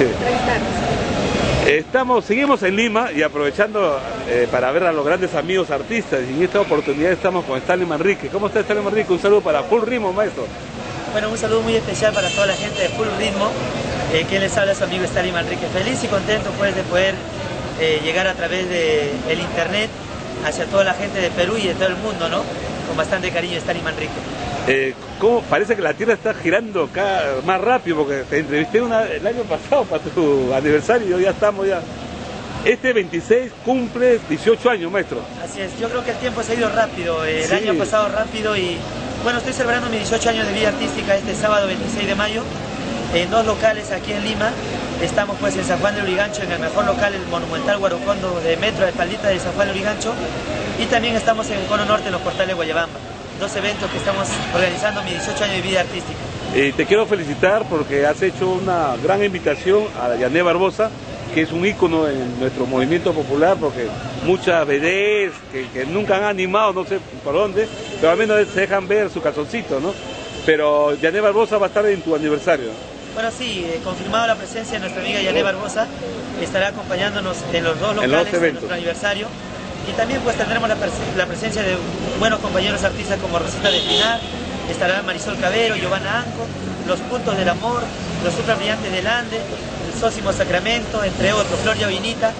Sí. Seguimos en Lima y aprovechando para ver a los grandes amigos artistas, y en esta oportunidad estamos con Stanley Manrique. ¿Cómo está Stanley Manrique? Un saludo para Full Ritmo, maestro. Bueno, un saludo muy especial para toda la gente de Full Ritmo, que les habla su amigo Stanley Manrique. Feliz y contento pues de poder llegar a través del internet hacia toda la gente de Perú y de todo el mundo, ¿no? Con bastante cariño, Stanley Manrique. ¿Cómo parece que la Tierra está girando más rápido? Porque te entrevisté el año pasado para tu aniversario y ya estamos ya. Este 26 cumple 18 años, maestro. Así es, yo creo que el tiempo se ha ido rápido, el sí. año pasado rápido, y bueno, estoy celebrando mis 18 años de vida artística este sábado 26 de mayo en 2 locales aquí en Lima. Estamos pues en San Juan de Lurigancho, en el mejor local, el Monumental Guarocondo de Metro de Espaldita de San Juan de Lurigancho, y también estamos en el Cono Norte, en los Portales Guayabamba. 2 eventos que estamos organizando mis 18 años de vida artística. Te quiero felicitar porque has hecho una gran invitación a Yané Barbosa, que es un ícono en nuestro movimiento popular, porque muchas vedettes que nunca han animado, no sé por dónde, pero al menos se dejan ver su calzoncito, ¿no? Pero Yané Barbosa va a estar en tu aniversario. Bueno, sí, confirmado la presencia de nuestra amiga Yané Barbosa, estará acompañándonos en los 2 locales de nuestro aniversario. Y también pues tendremos la presencia de buenos compañeros artistas como Rosita de Espinar, estará Marisol Cabero, Giovanna Anco, Los Puntos del Amor, Los Super Brillantes del Ande, El Sósimo Sacramento, entre otros, Floria Vinita.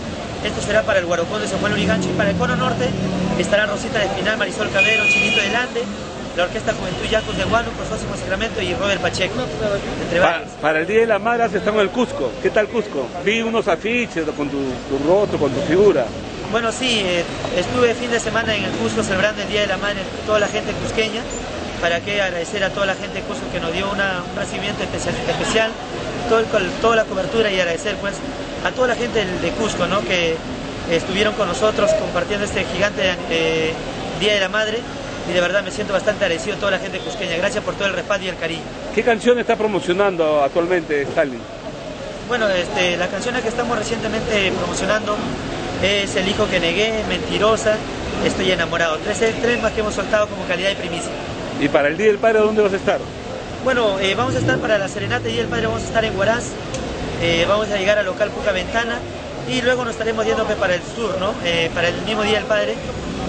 Esto será para el Guarocondo de San Juan de Lurigancho, y para el Cono Norte estará Rosita de Espinar, Marisol Cabero, Chinito del Ande, la Orquesta Juventud Yacos de Huánuco, Sósimo Sacramento y Robert Pacheco, entre varios. Para el Día de la Madre estamos en el Cusco. ¿Qué tal Cusco? Vi unos afiches con tu rostro, con tu figura. Bueno, sí, estuve fin de semana en el Cusco celebrando el Día de la Madre, toda la gente cusqueña, para que agradecer a toda la gente de Cusco que nos dio un recibimiento especial, toda la cobertura, y agradecer pues a toda la gente de Cusco, ¿no? Que estuvieron con nosotros compartiendo este gigante Día de la Madre, y de verdad me siento bastante agradecido a toda la gente cusqueña. Gracias por todo el respaldo y el cariño. ¿Qué canción está promocionando actualmente, Stanley? Bueno, las canciones que estamos recientemente promocionando es El Hijo que Negué, Mentirosa, Estoy Enamorado. 3 más que hemos soltado como calidad de primicia. ¿Y para el Día del Padre dónde vas a estar? Bueno, vamos a estar para la serenata y Día del Padre, vamos a estar en Huaraz, vamos a llegar al local Puca Ventana, y luego nos estaremos yendo para el sur, ¿no? Para el mismo Día del Padre,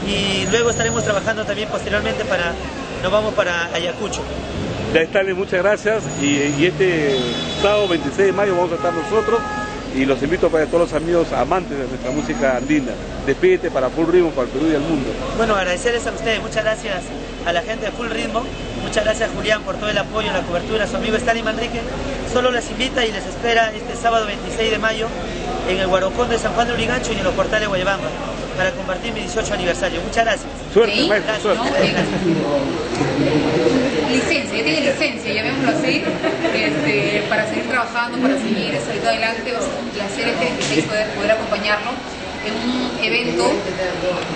y luego estaremos trabajando también posteriormente nos vamos para Ayacucho. Ya Stanley, muchas gracias, y este sábado 26 de mayo vamos a estar nosotros, y los invito para todos los amigos amantes de nuestra música andina. Despídete para Full Ritmo, para el Perú y el mundo. Bueno, agradecerles a ustedes, muchas gracias a la gente de Full Ritmo, muchas gracias Julián por todo el apoyo, la cobertura, a su amigo Stanley Manrique. Solo les invita y les espera este sábado 26 de mayo en el Guarocondo de San Juan de Lurigancho y en los Portales Guayabamba, para compartir mi 18 aniversario. Muchas gracias. Suerte, ¿Sí? maestro, suerte. Licencia, ya tiene licencia, llamémoslo así, para seguir trabajando, para seguir saliendo adelante. Va a ser un placer este 26 poder acompañarlo en un evento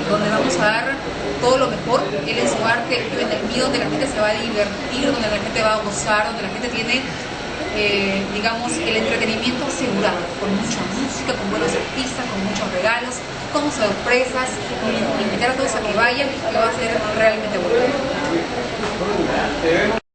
donde vamos a dar todo lo mejor. Él en su arte, yo en el mío, donde la gente se va a divertir, donde la gente va a gozar, donde la gente tiene, digamos, el entretenimiento asegurado, con mucha música, con buenos artistas, con muchos regalos, con sorpresas. Invitar a todos a que vayan, que va a ser realmente bueno.